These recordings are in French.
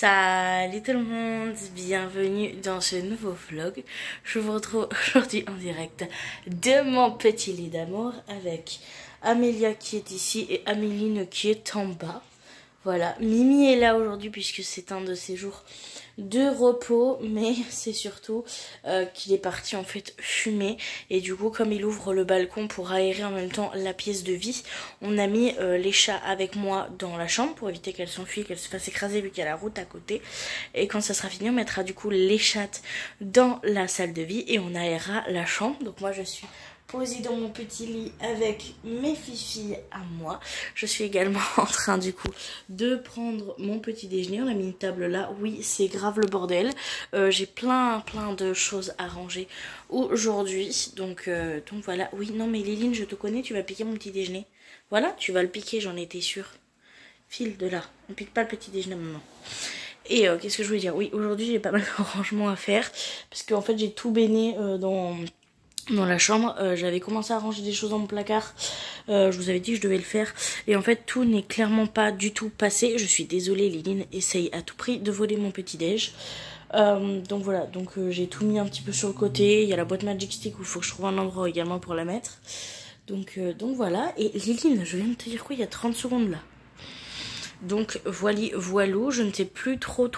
Salut tout le monde, bienvenue dans ce nouveau vlog. Je vous retrouve aujourd'hui en direct de mon petit lit d'amour avec Amélia qui est ici et Améline qui est en bas. Voilà, Mimi est là aujourd'hui puisque c'est un de ses jours de repos, mais c'est surtout qu'il est parti en fait fumer, et du coup comme il ouvre le balcon pour aérer en même temps la pièce de vie, on a mis les chats avec moi dans la chambre pour éviter qu'elles s'enfuient, qu'elles se fassent écraser vu qu'il y a la route à côté, et quand ça sera fini on mettra du coup les chattes dans la salle de vie et on aérera la chambre. Donc moi je suis posée dans mon petit lit avec mes filles à moi. Je suis également en train du coup de prendre mon petit déjeuner. On a mis une table là. Oui, c'est grave le bordel. J'ai plein de choses à ranger aujourd'hui. Donc voilà. Oui, non mais Liline, je te connais, tu vas piquer mon petit déjeuner. Voilà, tu vas le piquer, j'en étais sûre. File de là. On pique pas le petit déjeuner maman. Et qu'est-ce que je voulais dire? Oui, aujourd'hui j'ai pas mal de rangements à faire. Parce qu'en fait j'ai tout baigné dans la chambre. J'avais commencé à ranger des choses dans mon placard, je vous avais dit que je devais le faire, et en fait tout n'est clairement pas du tout passé. Je suis désolée, Liline essaye à tout prix de voler mon petit déj. Donc voilà, donc j'ai tout mis un petit peu sur le côté. Il y a la boîte Magic Stick où il faut que je trouve un endroit également pour la mettre. Donc voilà, et Liline, je viens de te dire quoi il y a 30 secondes là. Donc voilou, je ne sais plus trop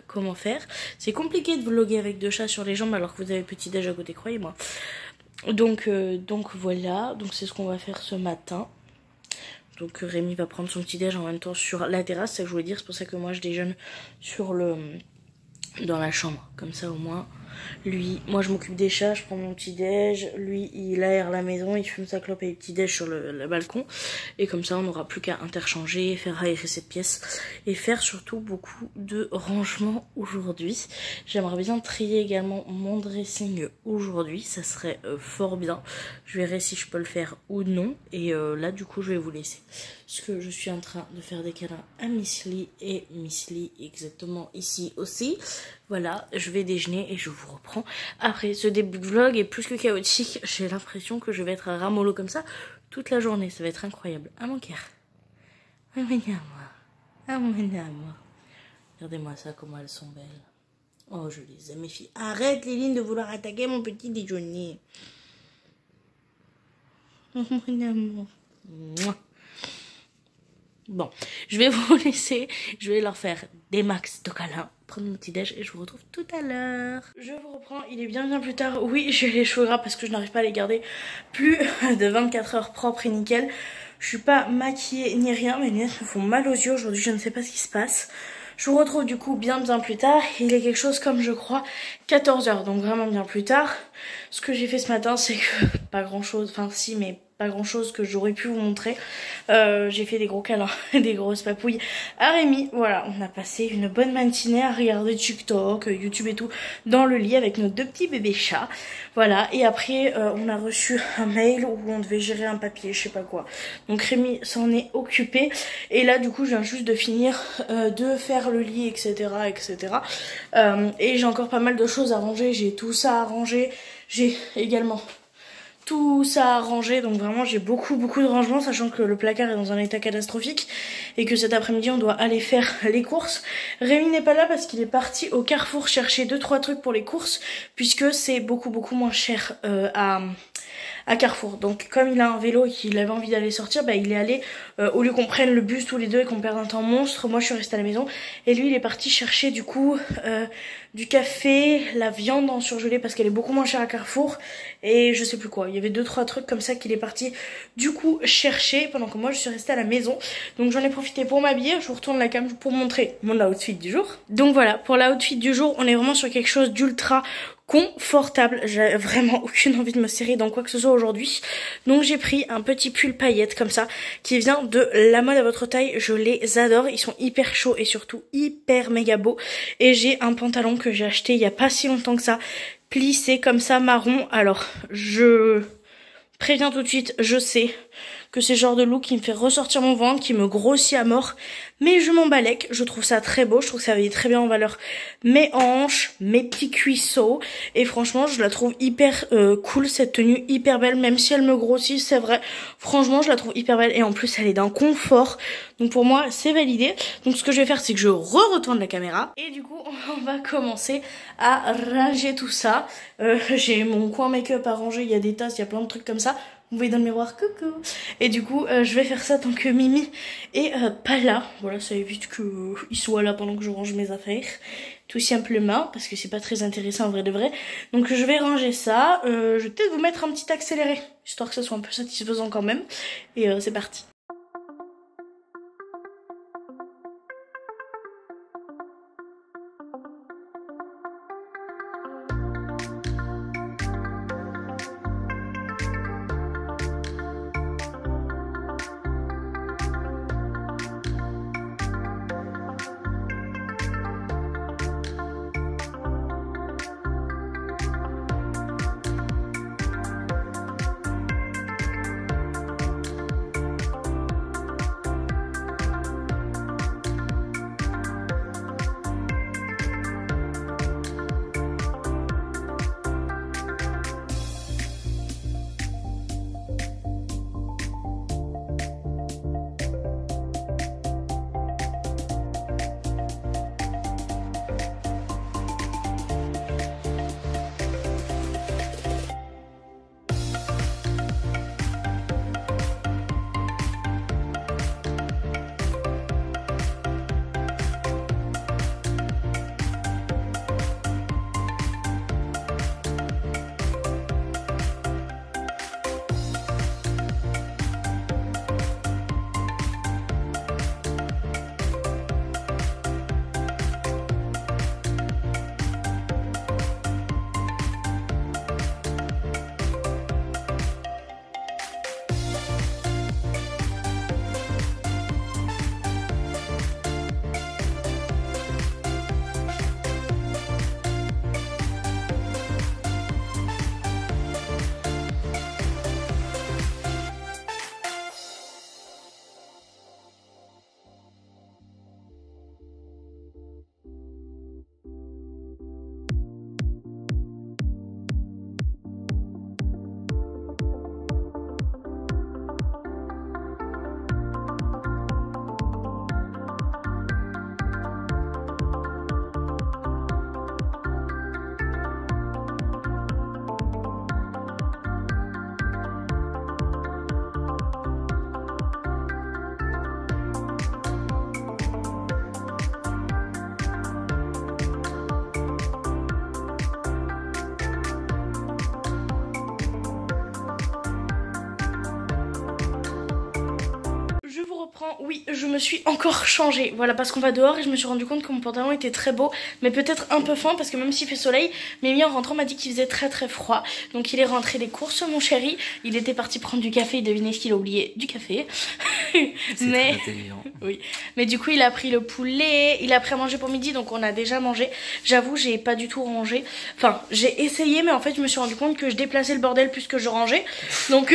comment faire. C'est compliqué de vlogger avec deux chats sur les jambes alors que vous avez petit déj à côté, croyez-moi. Donc voilà, donc c'est ce qu'on va faire ce matin. Donc Rémi va prendre son petit déj en même temps sur la terrasse, c'est ça que je voulais dire. C'est pour ça que moi je déjeune dans la chambre, comme ça au moins. Lui, moi je m'occupe des chats, je prends mon petit déj, lui il aère la maison, il fume sa clope et le petit déj sur le balcon, et comme ça on n'aura plus qu'à interchanger, faire aérer cette pièce et faire surtout beaucoup de rangement aujourd'hui. J'aimerais bien trier également mon dressing aujourd'hui, ça serait fort bien. Je verrai si je peux le faire ou non, et là du coup je vais vous laisser parce que je suis en train de faire des câlins à Miss Lee, et Miss Lee exactement ici aussi. Voilà, je vais déjeuner et je vous reprends après. Ce début de vlog est plus que chaotique. J'ai l'impression que je vais être à ramollo comme ça toute la journée. Ça va être incroyable. À mon cœur. Amène à moi. Amène à moi. Regardez-moi ça, comment elles sont belles. Oh, je les aime, mes filles. Arrête, Liline, de vouloir attaquer mon petit déjeuner. Amène à moi. Mouah. Bon, je vais vous laisser, je vais leur faire des max de câlins, prendre mon petit déj et je vous retrouve tout à l'heure. Je vous reprends, il est bien plus tard. Oui, j'ai les cheveux gras parce que je n'arrive pas à les garder plus de 24 heures propres et nickel. Je suis pas maquillée ni rien, mes lunettes me font mal aux yeux aujourd'hui, je ne sais pas ce qui se passe. Je vous retrouve du coup bien plus tard. Il est quelque chose comme, je crois, 14 h, donc vraiment bien plus tard. Ce que j'ai fait ce matin, c'est que pas grand chose, enfin si, mais pas grand chose que j'aurais pu vous montrer. J'ai fait des gros câlins, des grosses papouilles à Rémi. Voilà, on a passé une bonne matinée à regarder TikTok, YouTube et tout dans le lit avec nos deux petits bébés chats. Voilà, et après on a reçu un mail où on devait gérer un papier, je sais pas quoi. Donc Rémi s'en est occupé, et là du coup je viens juste de finir de faire le lit, etc. Et j'ai encore pas mal de choses à ranger, j'ai tout ça à ranger, j'ai également tout ça à ranger, donc vraiment j'ai beaucoup de rangements, sachant que le placard est dans un état catastrophique et que cet après-midi on doit aller faire les courses. Rémi n'est pas là parce qu'il est parti au Carrefour chercher 2-3 trucs pour les courses, puisque c'est beaucoup moins cher à Carrefour. Donc comme il a un vélo et qu'il avait envie d'aller sortir, bah il est allé, au lieu qu'on prenne le bus tous les deux et qu'on perde un temps monstre, moi je suis restée à la maison, et lui il est parti chercher du coup du café, la viande en surgelé parce qu'elle est beaucoup moins chère à Carrefour, et je sais plus quoi. Il y avait 2-3 trucs comme ça qu'il est parti du coup chercher pendant que moi je suis restée à la maison. Donc j'en ai profité pour m'habiller. Je vous retourne la cam pour montrer mon outfit du jour. Donc voilà, pour l'outfit du jour, on est vraiment sur quelque chose d'ultra confortable. J'ai vraiment aucune envie de me serrer dans quoi que ce soit aujourd'hui. Donc j'ai pris un petit pull paillettes comme ça qui vient de La Mode à votre taille. Je les adore, ils sont hyper chauds et surtout hyper méga beaux. Et j'ai un pantalon que j'ai acheté il y a pas si longtemps que ça, plissé comme ça marron. Alors je préviens tout de suite, je sais que c'est le genre de look qui me fait ressortir mon ventre, qui me grossit à mort. Mais je m'en balèque, je trouve ça très beau, je trouve que ça met très bien en valeur mes hanches, mes petits cuisseaux. Et franchement, je la trouve hyper cool, cette tenue, hyper belle, même si elle me grossit, c'est vrai. Franchement, je la trouve hyper belle et en plus, elle est d'un confort. Donc pour moi, c'est validé. Donc ce que je vais faire, c'est que je retourne la caméra. Et du coup, on va commencer à ranger tout ça. J'ai mon coin make-up à ranger, il y a des tasses, il y a plein de trucs comme ça. Vous voyez dans le miroir, coucou. Et du coup, je vais faire ça tant que Mimi est pas là. Voilà, ça évite qu'il soit là pendant que je range mes affaires. Tout simplement, parce que c'est pas très intéressant en vrai de vrai. Donc je vais ranger ça. Je vais peut-être vous mettre un petit accéléré, histoire que ça soit un peu satisfaisant quand même. Et c'est parti. Oui, je me suis encore changée, voilà, parce qu'on va dehors et je me suis rendu compte que mon pantalon était très beau, mais peut-être un peu fin parce que même s'il fait soleil, Mimi en rentrant m'a dit qu'il faisait très très froid. Donc il est rentré des courses, mon chéri, il était parti prendre du café, devinez ce qu'il a oublié, du café. Mais très intelligent. Oui, mais du coup il a pris le poulet, il a pris à manger pour midi, donc on a déjà mangé. J'avoue, j'ai pas du tout rangé, enfin j'ai essayé, mais en fait je me suis rendu compte que je déplaçais le bordel plus que je rangeais. Donc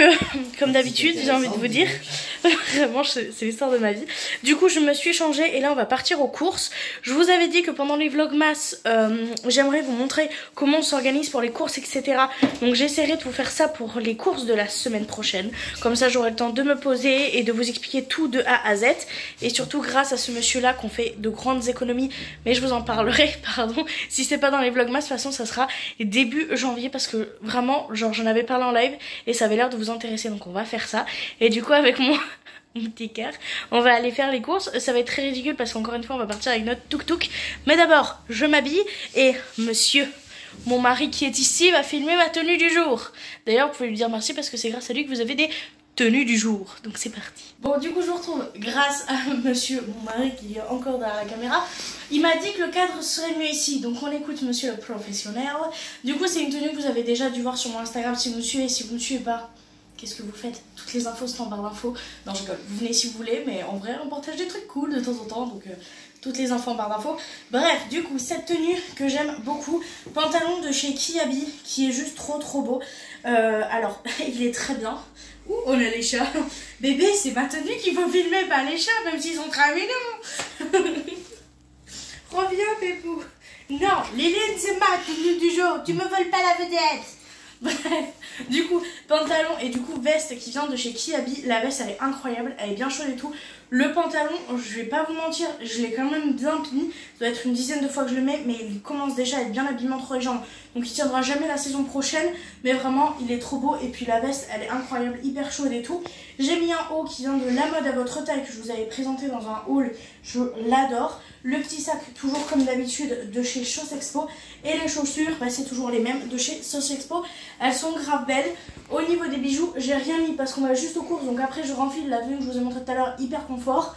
comme d'habitude, j'ai envie de vous dire, vraiment c'est l'histoire de ma vie. Du coup je me suis changée et là on va partir aux courses. Je vous avais dit que pendant les vlogmas j'aimerais vous montrer comment on s'organise pour les courses, etc. Donc j'essaierai de vous faire ça pour les courses de la semaine prochaine. Comme ça j'aurai le temps de me poser et de vous expliquer tout de A à Z. Et surtout grâce à ce monsieur là qu'on fait de grandes économies. Mais je vous en parlerai, pardon, si c'est pas dans les vlogmas. De toute façon ça sera début janvier parce que vraiment genre j'en avais parlé en live et ça avait l'air de vous intéresser. Donc on va faire ça. Et du coup avec mon petit cœur, on va aller faire les courses. Ça va être très ridicule parce qu'encore une fois on va partir avec notre tuk-tuk. Mais d'abord je m'habille et monsieur, mon mari qui est ici, va filmer ma tenue du jour. D'ailleurs vous pouvez lui dire merci parce que c'est grâce à lui que vous avez des tenues du jour. Donc c'est parti. Bon du coup je vous retrouve grâce à monsieur, mon mari qui est encore derrière la caméra. Il m'a dit que le cadre serait mieux ici. Donc on écoute monsieur le professionnel. Du coup c'est une tenue que vous avez déjà dû voir sur mon Instagram si vous me suivez. Si vous ne me suivez pas, qu'est-ce que vous faites? Toutes les infos sont en barre d'infos. Non je rigole, vous venez si vous voulez, mais en vrai on partage des trucs cool de temps en temps. Donc toutes les infos en barre d'infos. Bref, du coup cette tenue que j'aime beaucoup, pantalon de chez Kiabi, qui est juste trop beau. Alors il est très bien, Ouh, on a les chats. Bébé, c'est ma tenue qu'il faut filmer, pas les chats, même s'ils sont très mignons. Reviens, Pépou. Non, Léline, c'est ma tenue du jour. Tu me voles pas la vedette. Bref, du coup, pantalon et du coup veste qui vient de chez Kiabi. La veste, elle est incroyable, elle est bien chaude et tout. Le pantalon, je vais pas vous mentir, je l'ai quand même bien pini. Ça doit être une dizaine de fois que je le mets, mais il commence déjà à être bien habillement entre les jambes. Donc il tiendra jamais la saison prochaine, mais vraiment, il est trop beau. Et puis la veste, elle est incroyable, hyper chaude et tout. J'ai mis un haut qui vient de La Mode à votre taille, que je vous avais présenté dans un haul. Je l'adore. Le petit sac, toujours comme d'habitude, de chez Sauce Expo. Et les chaussures, bah, c'est toujours les mêmes, de chez Sauce Expo. Elles sont grave belles. Au niveau des bijoux, j'ai rien mis parce qu'on va juste aux courses. Donc après, je renfile la tenue que je vous ai montré tout à l'heure, hyper confort.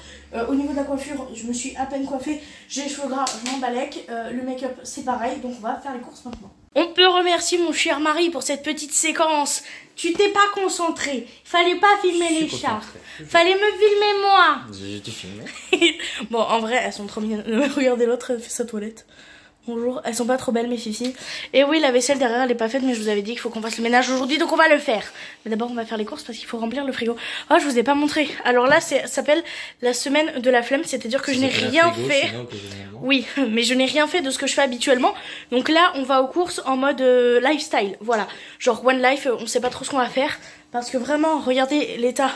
Au niveau de la coiffure, je me suis à peine coiffée. J'ai les cheveux gras, je m'en balèque. Le make-up, c'est pareil. Donc on va faire les courses maintenant. On peut remercier mon cher mari pour cette petite séquence. Tu t'es pas concentré. Fallait pas filmer les chats. Fallait me filmer moi. Je t'ai filmé. Bon, en vrai, elles sont trop mignonnes. Regardez l'autre, elle fait sa toilette. Bonjour, elles sont pas trop belles mes filles. Et oui, la vaisselle derrière elle est pas faite, mais je vous avais dit qu'il faut qu'on fasse le ménage aujourd'hui, donc on va le faire. Mais d'abord on va faire les courses parce qu'il faut remplir le frigo. Oh, je vous ai pas montré. Alors là, ça s'appelle la semaine de la flemme, c'est-à-dire que je n'ai rien fait. Oui, mais je n'ai rien fait de ce que je fais habituellement. Donc là, on va aux courses en mode lifestyle. Voilà, genre One Life, on sait pas trop ce qu'on va faire. Parce que vraiment, regardez l'état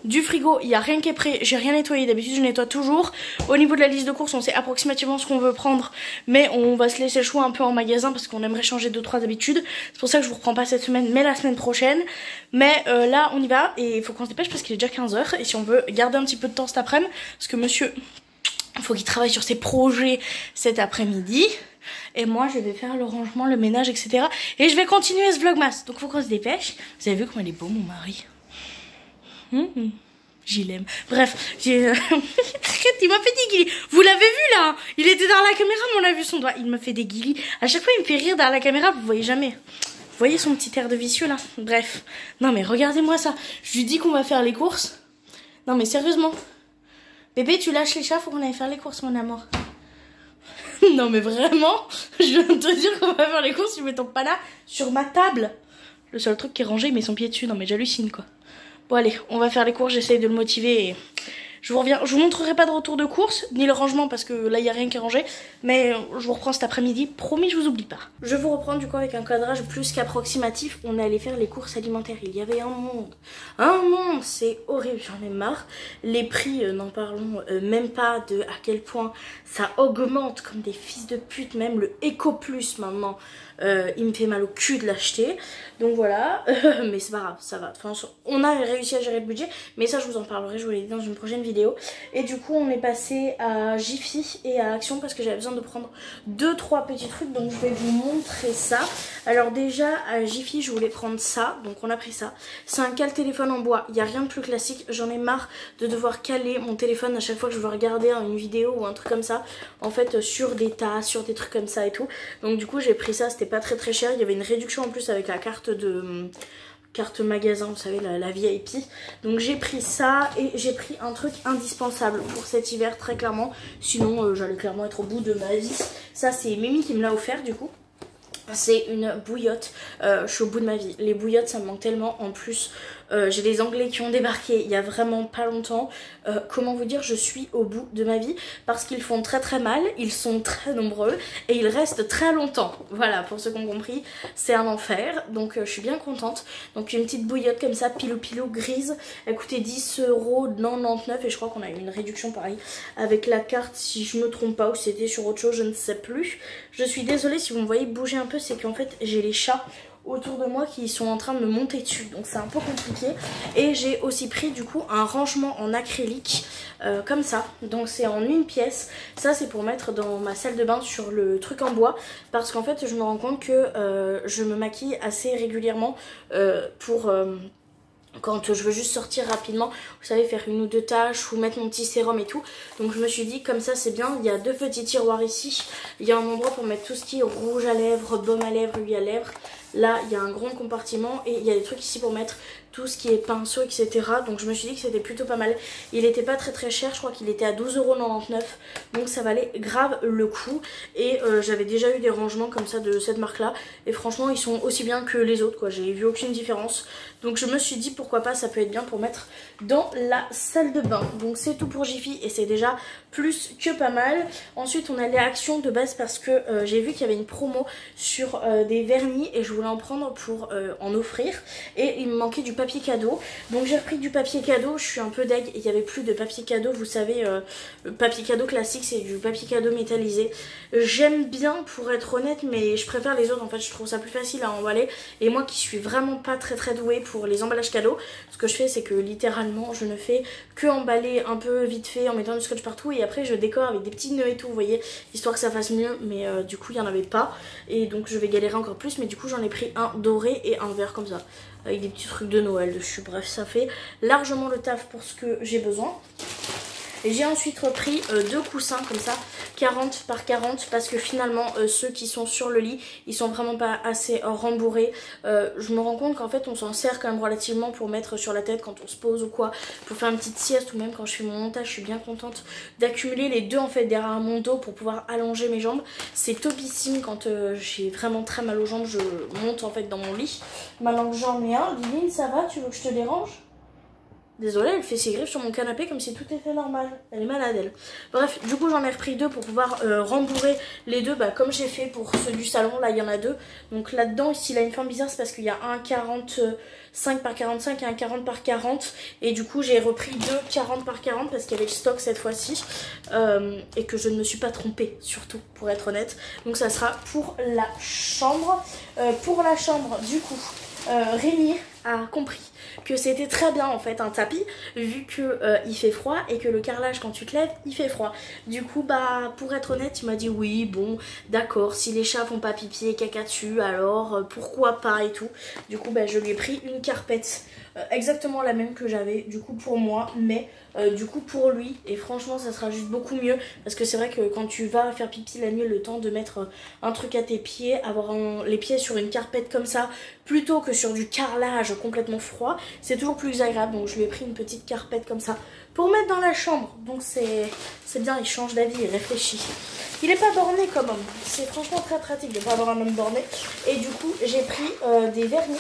du frigo, il n'y a rien qui est prêt, j'ai rien nettoyé, d'habitude je nettoie toujours. Au niveau de la liste de courses, on sait approximativement ce qu'on veut prendre, mais on va se laisser le choix un peu en magasin parce qu'on aimerait changer 2-3 habitudes. C'est pour ça que je vous reprends pas cette semaine, mais la semaine prochaine. Mais là, on y va et il faut qu'on se dépêche parce qu'il est déjà 15 h. Et si on veut garder un petit peu de temps cet après-midi, parce que monsieur, il faut qu'il travaille sur ses projets cet après-midi. Et moi je vais faire le rangement, le ménage, etc. Et je vais continuer ce vlogmas, donc faut qu'on se dépêche. Vous avez vu comment il est beau mon mari? J'y l'aime. Bref, il m'a fait des guilis. Vous l'avez vu là? Il était dans la caméra, mais on a vu son doigt. Il me fait des guilis. À chaque fois, il me fait rire dans la caméra, vous voyez jamais. Vous voyez son petit air de vicieux là? Bref. Non mais regardez-moi ça. Je lui dis qu'on va faire les courses. Non mais sérieusement. Bébé, tu lâches les chats, faut qu'on aille faire les courses, mon amour. Non mais vraiment, je viens de te dire qu'on va faire les courses, tu mets ton pana sur ma table. Le seul truc qui est rangé, il met son pied dessus. Non mais j'hallucine quoi. Bon allez, on va faire les courses, j'essaye de le motiver et je vous reviens. Je vous montrerai pas de retour de course, ni le rangement parce que là il n'y a rien qui est rangé. Mais je vous reprends cet après-midi, promis je vous oublie pas. Je vous reprends du coup avec un cadrage plus qu'approximatif. On est allé faire les courses alimentaires, il y avait un monde. Un monde, c'est horrible, j'en ai marre. Les prix, n'en parlons même pas de à quel point ça augmente comme des fils de pute. Même le Eco Plus maintenant, il me fait mal au cul de l'acheter. Donc voilà, mais c'est pas grave, ça va. Enfin, on a réussi à gérer le budget, mais ça je vous en parlerai, je vous l'ai dit dans une prochaine vidéo. Et du coup on est passé à Jiffy et à Action parce que j'avais besoin de prendre 2-3 petits trucs, donc je vais vous montrer ça. Alors déjà à Jiffy je voulais prendre ça, donc on a pris ça. C'est un cale-téléphone en bois, il n'y a rien de plus classique. J'en ai marre de devoir caler mon téléphone à chaque fois que je veux regarder une vidéo ou un truc comme ça, en fait sur des tas, sur des trucs comme ça et tout. Donc du coup j'ai pris ça, c'était pas très cher, il y avait une réduction en plus avec la carte magasin, vous savez, la VIP. Donc j'ai pris ça et j'ai pris un truc indispensable pour cet hiver très clairement, sinon j'allais clairement être au bout de ma vie. Ça c'est Mimi qui me l'a offert du coup. C'est une bouillotte, je suis au bout de ma vie. Les bouillottes ça me manque tellement. En plus j'ai des Anglais qui ont débarqué il y a vraiment pas longtemps. Comment vous dire, je suis au bout de ma vie parce qu'ils font très mal, ils sont très nombreux et ils restent très longtemps. Voilà, pour ceux qui ont compris, c'est un enfer. Donc je suis bien contente. Donc une petite bouillotte comme ça, pilou grise, elle coûtait 10,99 € et je crois qu'on a eu une réduction pareil avec la carte si je me trompe pas, ou c'était sur autre chose, je ne sais plus. Je suis désolée si vous me voyez bouger un peu, c'est qu'en fait j'ai les chats autour de moi qui sont en train de me monter dessus, donc c'est un peu compliqué. Et j'ai aussi pris du coup un rangement en acrylique comme ça, donc c'est en une pièce. Ça c'est pour mettre dans ma salle de bain sur le truc en bois, parce qu'en fait je me rends compte que je me maquille assez régulièrement quand je veux juste sortir rapidement, vous savez, faire une ou deux tâches ou mettre mon petit sérum et tout. Donc je me suis dit comme ça c'est bien. Il y a deux petits tiroirs ici. Il y a un endroit pour mettre tout ce qui est rouge à lèvres, baume à lèvres, huile à lèvres. Là il y a un grand compartiment et il y a des trucs ici pour mettre tout ce qui est pinceau, etc. Donc je me suis dit que c'était plutôt pas mal. Il était pas très cher, je crois qu'il était à 12,99 €. Donc ça valait grave le coup. Et j'avais déjà eu des rangements comme ça de cette marque là. Et franchement ils sont aussi bien que les autres quoi. J'ai vu aucune différence. Donc je me suis dit pourquoi pas, ça peut être bien pour mettre dans la salle de bain. Donc c'est tout pour Jiffy et c'est déjà plus que pas mal. Ensuite on a les actions de base parce que j'ai vu qu'il y avait une promo sur des vernis et je voulais en prendre pour en offrir. Et il me manquait du papier cadeau. Donc j'ai repris du papier cadeau. Je suis un peu deg. Il n'y avait plus de papier cadeau. Vous savez, le papier cadeau classique c'est du papier cadeau métallisé. J'aime bien pour être honnête, mais je préfère les autres. En fait je trouve ça plus facile à emballer. Et moi qui suis vraiment pas très douée pour les emballages cadeaux, ce que je fais c'est que littéralement je ne fais que emballer un peu vite fait en mettant du scotch partout et après je décore avec des petits nœuds et tout, vous voyez, histoire que ça fasse mieux. Mais du coup il n'y en avait pas et donc je vais galérer encore plus. Mais du coup j'en ai pris un doré et un vert comme ça avec des petits trucs de Noël dessus. Bref, ça fait largement le taf pour ce que j'ai besoin. Et j'ai ensuite repris deux coussins comme ça, 40 par 40, parce que finalement ceux qui sont sur le lit, ils sont vraiment pas assez rembourrés. Je me rends compte qu'en fait on s'en sert quand même relativement pour mettre sur la tête quand on se pose ou quoi, pour faire une petite sieste ou même quand je fais mon montage. Je suis bien contente d'accumuler les deux en fait derrière mon dos pour pouvoir allonger mes jambes. C'est topissime quand j'ai vraiment très mal aux jambes, je monte en fait dans mon lit. Maintenant que j'en ai un, Liline, ça va, tu veux que je te dérange ? Désolée, elle fait ses griffes sur mon canapé comme si tout était normal. Elle est malade, elle. Bref, du coup, j'en ai repris deux pour pouvoir rembourrer les deux, comme j'ai fait pour ceux du salon. Là, il y en a deux. Donc là-dedans, s'il a une forme bizarre, c'est parce qu'il y a un 45 par 45 et un 40 par 40. Et du coup, j'ai repris deux 40 par 40 parce qu'il y avait le stock cette fois-ci. Et que je ne me suis pas trompée, surtout, pour être honnête. Donc ça sera pour la chambre. Pour la chambre, du coup, Rémi a compris que c'était très bien en fait un tapis vu que il fait froid et que le carrelage quand tu te lèves il fait froid. Du coup pour être honnête il m'a dit oui bon d'accord, si les chats font pas pipi et caca dessus alors pourquoi pas et tout. Du coup je lui ai pris une carpette exactement la même que j'avais du coup pour moi, mais du coup pour lui, et franchement ça sera juste beaucoup mieux parce que c'est vrai que quand tu vas faire pipi la nuit, le temps de mettre un truc à tes pieds, avoir les pieds sur une carpette comme ça plutôt que sur du carrelage complètement froid, c'est toujours plus agréable. Donc je lui ai pris une petite carpette comme ça pour mettre dans la chambre. Donc c'est bien, il change d'avis, il réfléchit. Il est pas borné comme homme, c'est franchement très pratique de pas avoir un homme borné. Et du coup j'ai pris des vernis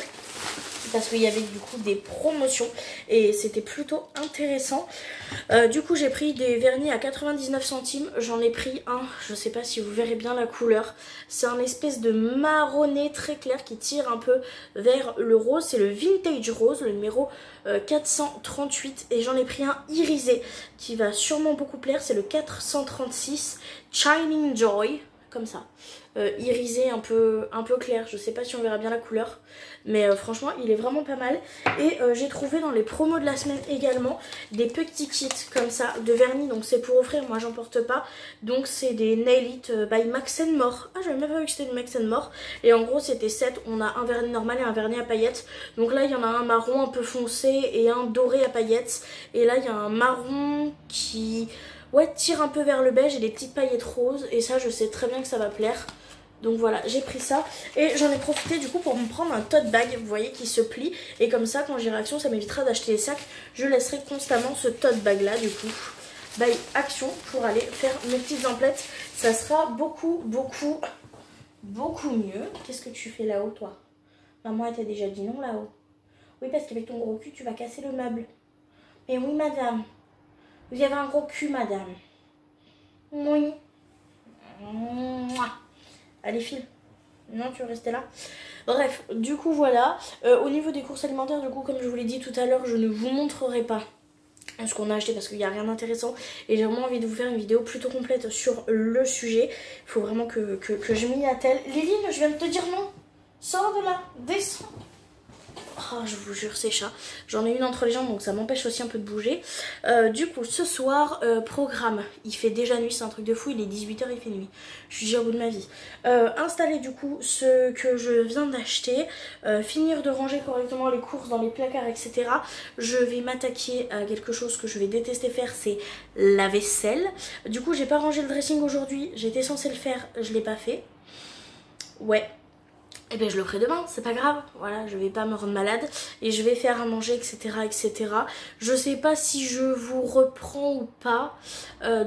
parce qu'il y avait du coup des promotions et c'était plutôt intéressant. Du coup j'ai pris des vernis à 99 centimes. J'en ai pris un, je sais pas si vous verrez bien la couleur. C'est un espèce de marronné très clair qui tire un peu vers le rose. C'est le Vintage Rose, le numéro 438. Et j'en ai pris un irisé qui va sûrement beaucoup plaire. C'est le 436 Shining Joy, comme ça. Irisé un peu clair, je sais pas si on verra bien la couleur, mais franchement il est vraiment pas mal. Et j'ai trouvé dans les promos de la semaine également des petits kits comme ça de vernis, donc c'est pour offrir, moi j'en porte pas. Donc c'est des Nail It by Max & More. Ah j'avais même pas vu que c'était de Max & More. Et en gros c'était 7, on a un vernis normal et un vernis à paillettes. Donc là il y en a un marron un peu foncé et un doré à paillettes. Et là il y a un marron qui tire un peu vers le beige et des petites paillettes roses. Et ça je sais très bien que ça va plaire. Donc voilà, j'ai pris ça et j'en ai profité du coup pour me prendre un tote bag, vous voyez, qui se plie. Et comme ça, quand j'irai Action, ça m'évitera d'acheter des sacs. Je laisserai constamment ce tote bag là du coup. Action pour aller faire mes petites emplettes. Ça sera beaucoup mieux. Qu'est-ce que tu fais là-haut toi? Maman elle t'a déjà dit non là-haut. Oui parce qu'avec ton gros cul tu vas casser le meuble. Mais oui madame. Vous avez un gros cul madame. Oui. Mouah. Allez file. Non tu veux rester là. Bref du coup voilà. Au niveau des courses alimentaires du coup comme je vous l'ai dit tout à l'heure, je ne vous montrerai pas ce qu'on a acheté parce qu'il n'y a rien d'intéressant. Et j'ai vraiment envie de vous faire une vidéo plutôt complète sur le sujet. Il faut vraiment que je m'y attelle. Liline, je viens de te dire non. Sors de là. Descends. Oh, je vous jure, ces chats. J'en ai une entre les jambes, donc ça m'empêche aussi un peu de bouger. Du coup, ce soir, programme. Il fait déjà nuit, c'est un truc de fou. Il est 18 h, il fait nuit. Je suis déjà au bout de ma vie. Installer du coup ce que je viens d'acheter. Finir de ranger correctement les courses dans les placards, etc. Je vais m'attaquer à quelque chose que je vais détester faire, c'est la vaisselle. Du coup, j'ai pas rangé le dressing aujourd'hui. J'étais censée le faire, je l'ai pas fait. Ouais. et bien je le ferai demain, c'est pas grave, voilà, je vais pas me rendre malade et je vais faire à manger, etc., etc. Je sais pas si je vous reprends ou pas,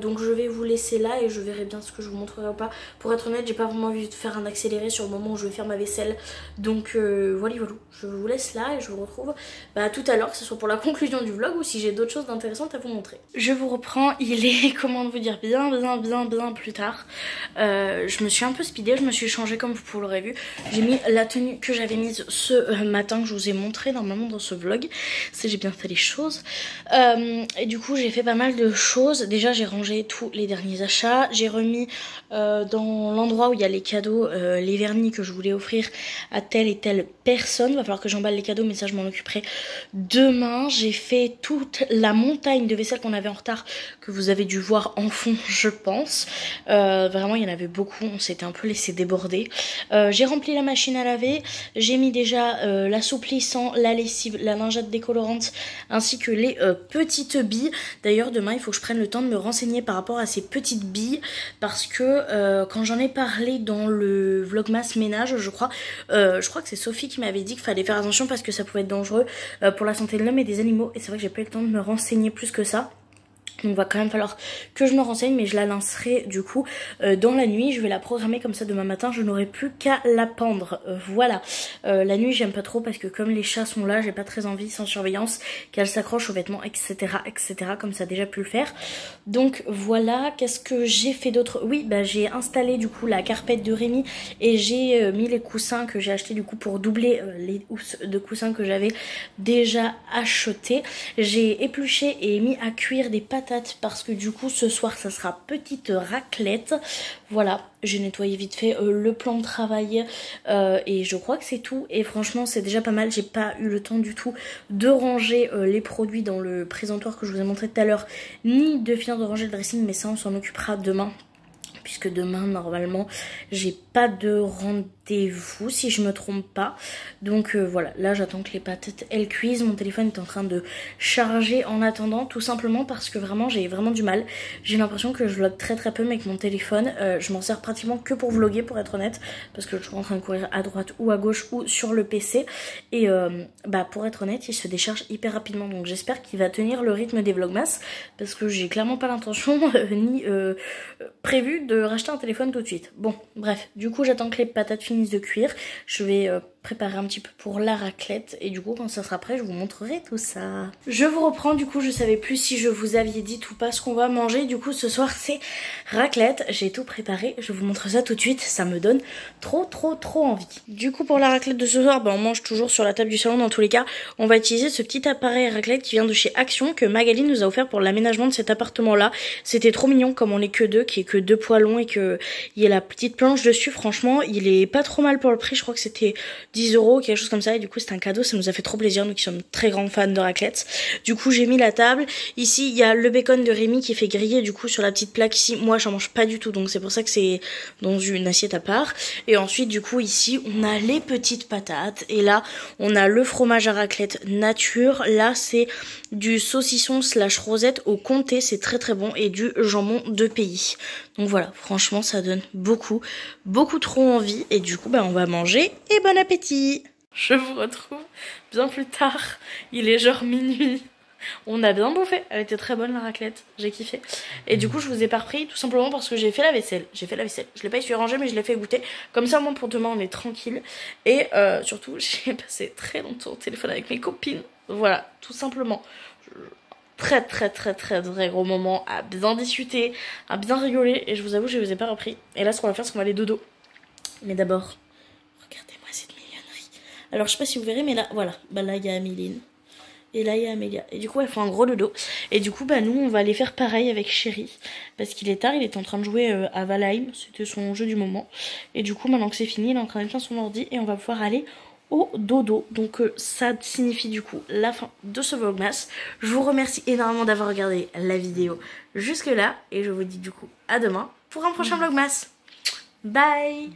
donc je vais vous laisser là et je verrai bien ce que je vous montrerai ou pas. Pour être honnête, j'ai pas vraiment envie de faire un accéléré sur le moment où je vais faire ma vaisselle, donc voilà, je vous laisse là et je vous retrouve tout à l'heure, que ce soit pour la conclusion du vlog ou si j'ai d'autres choses intéressantes à vous montrer. Je vous reprends, il est, comment vous dire, bien plus tard. Je me suis un peu speedée, je me suis changée comme vous l'aurez vu. J'ai mis la tenue que j'avais mise ce matin, que je vous ai montré normalement dans ce vlog. C'est j'ai bien fait les choses. Et du coup j'ai fait pas mal de choses. Déjà j'ai rangé tous les derniers achats. J'ai remis dans l'endroit où il y a les cadeaux, les vernis que je voulais offrir à telle et telle personne. Va falloir que j'emballe les cadeaux, mais ça je m'en occuperai demain. J'ai fait toute la montagne de vaisselle qu'on avait en retard, que vous avez dû voir en fond je pense. Vraiment il y en avait beaucoup, on s'était un peu laissé déborder. J'ai rempli la machine à laver, j'ai mis déjà l'assouplissant, la lessive, la lingette décolorante ainsi que les petites billes. D'ailleurs demain il faut que je prenne le temps de me renseigner par rapport à ces petites billes parce que quand j'en ai parlé dans le vlogmas ménage je crois que c'est Sophie qui m'avait dit qu'il fallait faire attention parce que ça pouvait être dangereux pour la santé de l'homme et des animaux, et c'est vrai que j'ai pas eu le temps de me renseigner plus que ça. Donc va quand même falloir que je me renseigne, mais je la lancerai du coup dans la nuit. Je vais la programmer comme ça demain matin, je n'aurai plus qu'à la pendre. Voilà. La nuit j'aime pas trop parce que comme les chats sont là, j'ai pas très envie sans surveillance qu'elles s'accrochent aux vêtements, etc. comme ça a déjà pu le faire. Donc voilà, qu'est-ce que j'ai fait d'autre? Oui, j'ai installé du coup la carpette de Rémi et j'ai mis les coussins que j'ai acheté du coup pour doubler les housses de coussins que j'avais déjà acheté. J'ai épluché et mis à cuire des pâtes parce que du coup ce soir ça sera petite raclette. Voilà, j'ai nettoyé vite fait le plan de travail et je crois que c'est tout, et franchement c'est déjà pas mal. J'ai pas eu le temps du tout de ranger les produits dans le présentoir que je vous ai montré tout à l'heure, ni de finir de ranger le dressing, mais ça on s'en occupera demain puisque demain normalement j'ai pas de rendez-vous si je me trompe pas. Donc voilà, là j'attends que les patates elles cuisent. Mon téléphone est en train de charger en attendant, tout simplement parce que vraiment j'ai vraiment du mal. J'ai l'impression que je vlog très peu mais avec mon téléphone. Je m'en sers pratiquement que pour vlogger pour être honnête, parce que je suis en train de courir à droite ou à gauche ou sur le PC. Et pour être honnête il se décharge hyper rapidement, donc j'espère qu'il va tenir le rythme des vlogmas parce que j'ai clairement pas l'intention ni prévu de racheter un téléphone tout de suite. Bon bref, du coup j'attends que les patates finissent de cuire. Je vais préparer un petit peu pour la raclette et du coup quand ça sera prêt je vous montrerai tout ça. Je vous reprends, du coup je savais plus si je vous avais dit ou pas ce qu'on va manger. Du coup ce soir c'est raclette, j'ai tout préparé, je vous montre ça tout de suite, ça me donne trop envie. Du coup pour la raclette de ce soir, on mange toujours sur la table du salon. Dans tous les cas on va utiliser ce petit appareil raclette qui vient de chez Action, que Magali nous a offert pour l'aménagement de cet appartement là. C'était trop mignon comme on est que deux, qui est que 2 poids longs et que il y a la petite planche dessus. Franchement il est pas trop mal pour le prix, je crois que c'était 10 €, quelque chose comme ça, et du coup c'est un cadeau, ça nous a fait trop plaisir, nous qui sommes très grands fans de raclette. Du coup j'ai mis la table, ici il y a le bacon de Rémi qui est fait griller du coup sur la petite plaque ici. Moi j'en mange pas du tout, donc c'est pour ça que c'est dans une assiette à part. Et ensuite du coup ici on a les petites patates, et là on a le fromage à raclette nature. Là c'est du saucisson / rosette au comté, c'est très bon, et du jambon de pays. Donc voilà, franchement ça donne beaucoup trop envie, et du coup on va manger et bon appétit. Je vous retrouve bien plus tard, il est genre minuit. On a bien bouffé, elle était très bonne la raclette, j'ai kiffé. Et du coup je vous ai pas repris tout simplement parce que j'ai fait la vaisselle. Je l'ai pas essuyé rangée mais je l'ai fait goûter. Comme ça au moins pour demain on est tranquille. Et surtout j'ai passé très longtemps au téléphone avec mes copines. Voilà, tout simplement. Très gros moment à bien discuter, à bien rigoler, et je vous avoue je vous ai pas repris. Et là ce qu'on va faire c'est qu'on va aller dodo. Mais d'abord, regardez-moi cette mignonnerie. Alors je sais pas si vous verrez mais là voilà, là il y a Améline et là il y a Amélia, et du coup elles font un gros dodo. Et du coup nous on va aller faire pareil avec Chéri parce qu'il est tard, il était en train de jouer à Valheim, c'était son jeu du moment. Et du coup maintenant que c'est fini il est en train d'éteindre son ordi et on va pouvoir aller au dodo. Donc ça signifie du coup la fin de ce vlogmas. Je vous remercie énormément d'avoir regardé la vidéo jusque là et je vous dis du coup à demain pour un prochain vlogmas. Bye.